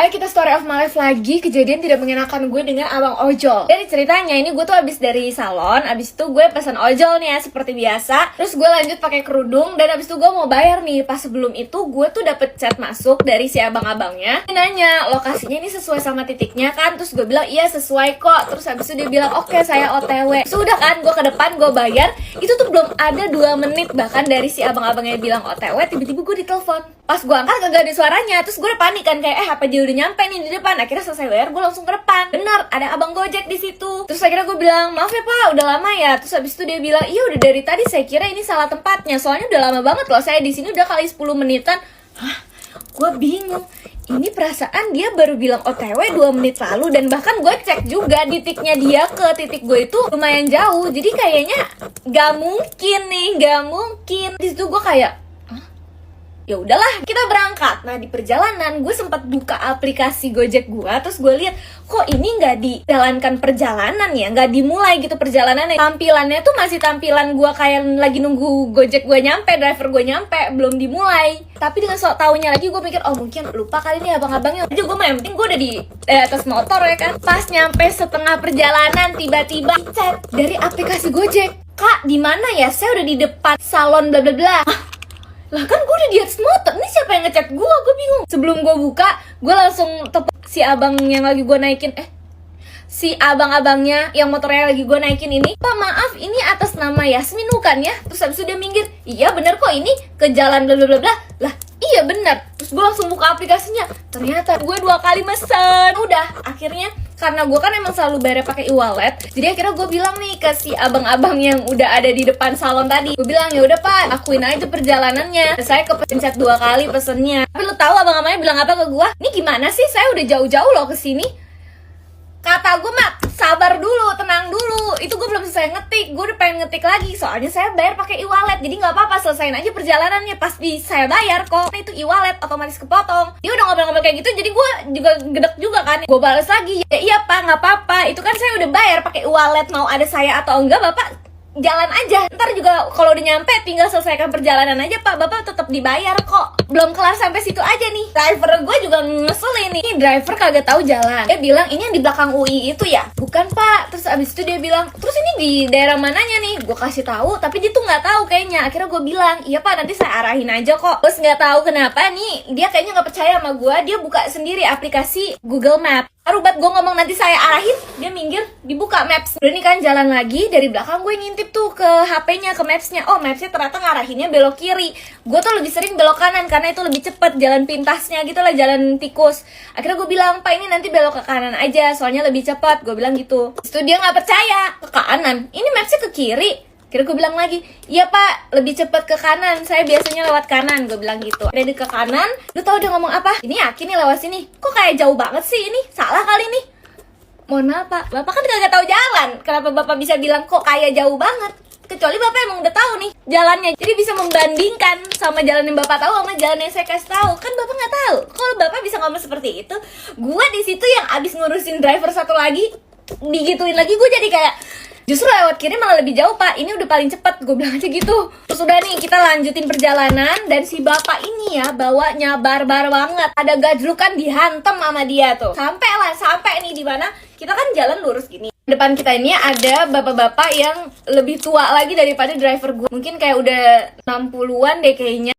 Ayo kita story of my life lagi, kejadian tidak mengenakan gue dengan abang ojol. Dari ceritanya ini gue tuh abis dari salon, abis itu gue pesan ojol nih ya seperti biasa. Terus gue lanjut pakai kerudung dan abis itu gue mau bayar nih. Pas sebelum itu gue tuh dapet chat masuk dari si abang-abangnya. Dia nanya lokasinya ini sesuai sama titiknya kan? Terus gue bilang iya sesuai kok. Terus abis itu dia bilang oke, saya OTW. Sudah kan gue ke depan gue bayar. Itu tuh belum ada 2 menit bahkan dari si abang-abangnya bilang OTW, tiba-tiba gue ditelepon. Pas gue angkat kagak ada suaranya. Terus gue udah panik kan kayak apa dia udah nyampe nih di depan. Akhirnya selesai bayar gue langsung ke depan. Benar ada abang Gojek di situ. Terus akhirnya gue bilang maaf ya pak udah lama ya. Terus habis itu dia bilang iya udah dari tadi, saya kira ini salah tempatnya soalnya udah lama banget loh saya di sini udah kali 10 menitan. Hah, gue bingung. Ini perasaan dia baru bilang OTW 2 menit lalu. Dan bahkan gue cek juga titiknya dia ke titik gue itu lumayan jauh. Jadi kayaknya gak mungkin nih, gak mungkin. Di situ gue kayak ya udahlah kita berangkat. Nah di perjalanan gue sempat buka aplikasi Gojek gue, terus gue lihat kok ini nggak dijalankan perjalanan ya, nggak dimulai gitu perjalanannya. Tampilannya tuh masih tampilan gue kayak lagi nunggu Gojek gue nyampe, driver gue nyampe, belum dimulai. Tapi dengan sok taunya lagi gue mikir oh mungkin lupa kali ini abang-abangnya. Jadi gue yang penting gue udah di atas motor ya kan. Pas nyampe setengah perjalanan tiba-tiba chat dari aplikasi Gojek, kak di mana ya, saya udah di depan salon bla bla bla. Lah kan gue udah di atas motor, ini siapa yang ngechat gue bingung. Sebelum gue buka, gue langsung tepuk si abang yang lagi gue naikin. Si abang-abangnya yang motornya lagi gue naikin ini, pak maaf ini atas nama Yasmin bukan ya? Terus habis itu dia minggir, iya bener kok ini ke jalan bla bla bla bla. Lah iya bener. Terus gue langsung buka aplikasinya, ternyata gue 2 kali mesen. Udah akhirnya karena gue kan emang selalu bayar pakai e-wallet, jadi akhirnya gue bilang nih ke si abang-abang yang udah ada di depan salon tadi, gue bilang ya udah pak, akuin aja perjalanannya. Saya kepencet 2 kali pesennya. Tapi lu tahu abang-abangnya bilang apa ke gue? Ini gimana sih? Saya udah jauh-jauh loh kesini. Kata gue mak, sabar dulu, tenang dulu. Itu gue belum selesai ngetik, gue udah pengen ngetik lagi. Soalnya saya bayar pakai e-wallet, jadi nggak apa-apa, selesain aja perjalanannya. Pas saya bayar kok, nah, itu e-wallet otomatis kepotong. Dia udah ngobrol-ngobrol kayak gitu, jadi gue juga gedek juga kan. Gue balas lagi, ya iya pak, nggak apa-apa. Itu kan saya udah bayar pakai e-wallet, mau ada saya atau enggak bapak jalan aja. Ntar juga kalau udah nyampe tinggal selesaikan perjalanan aja pak, bapak tetap dibayar kok. Belum kelar sampai situ aja nih. Driver gue juga ngeselin nih. Ini driver kagak tahu jalan. Dia bilang ini yang di belakang UI itu ya? Bukan pak. Terus abis itu dia bilang terus ini di daerah mananya nih? Gue kasih tahu tapi dia tuh nggak tahu kayaknya. Akhirnya gue bilang iya pak nanti saya arahin aja kok. Terus nggak tahu kenapa nih dia kayaknya nggak percaya sama gue. Dia buka sendiri aplikasi Google Map. Rubat gue ngomong nanti saya arahin, dia minggir, dibuka Maps. Udah nih kan jalan lagi, dari belakang gue ngintip tuh ke HP-nya, ke Maps-nya. Oh Maps-nya ternyata ngarahinnya belok kiri. Gue tuh lebih sering belok kanan karena itu lebih cepet, jalan pintasnya gitu lah, jalan tikus. Akhirnya gue bilang, pak ini nanti belok ke kanan aja, soalnya lebih cepet. Gue bilang gitu. Terus dia gak percaya, ke kanan, ini Maps-nya ke kiri. Kira gue bilang lagi, iya pak, lebih cepat ke kanan, saya biasanya lewat kanan. Gue bilang gitu. Dari ke kanan, lu tau dia ngomong apa? Ini yakin nih lewat sini. Kok kayak jauh banget sih ini? Salah kali nih. Mohon maaf pak, bapak kan kagak tahu jalan. Kenapa bapak bisa bilang kok kayak jauh banget? Kecuali bapak emang udah tahu nih jalannya, jadi bisa membandingkan sama jalan yang bapak tahu sama jalan yang saya kasih tahu. Kan bapak nggak tahu. Kalau bapak bisa ngomong seperti itu, gue di situ yang abis ngurusin driver satu lagi, digituin lagi, gue jadi kayak justru lewat kiri malah lebih jauh pak, ini udah paling cepet, gue bilang aja gitu. Terus udah nih kita lanjutin perjalanan. Dan si bapak ini ya bawanya barbar banget, ada gajlukan dihantem sama dia tuh. Sampai nih di mana kita kan jalan lurus gini, depan kita ini ada bapak-bapak yang lebih tua lagi daripada driver gue. Mungkin kayak udah 60-an deh kayaknya.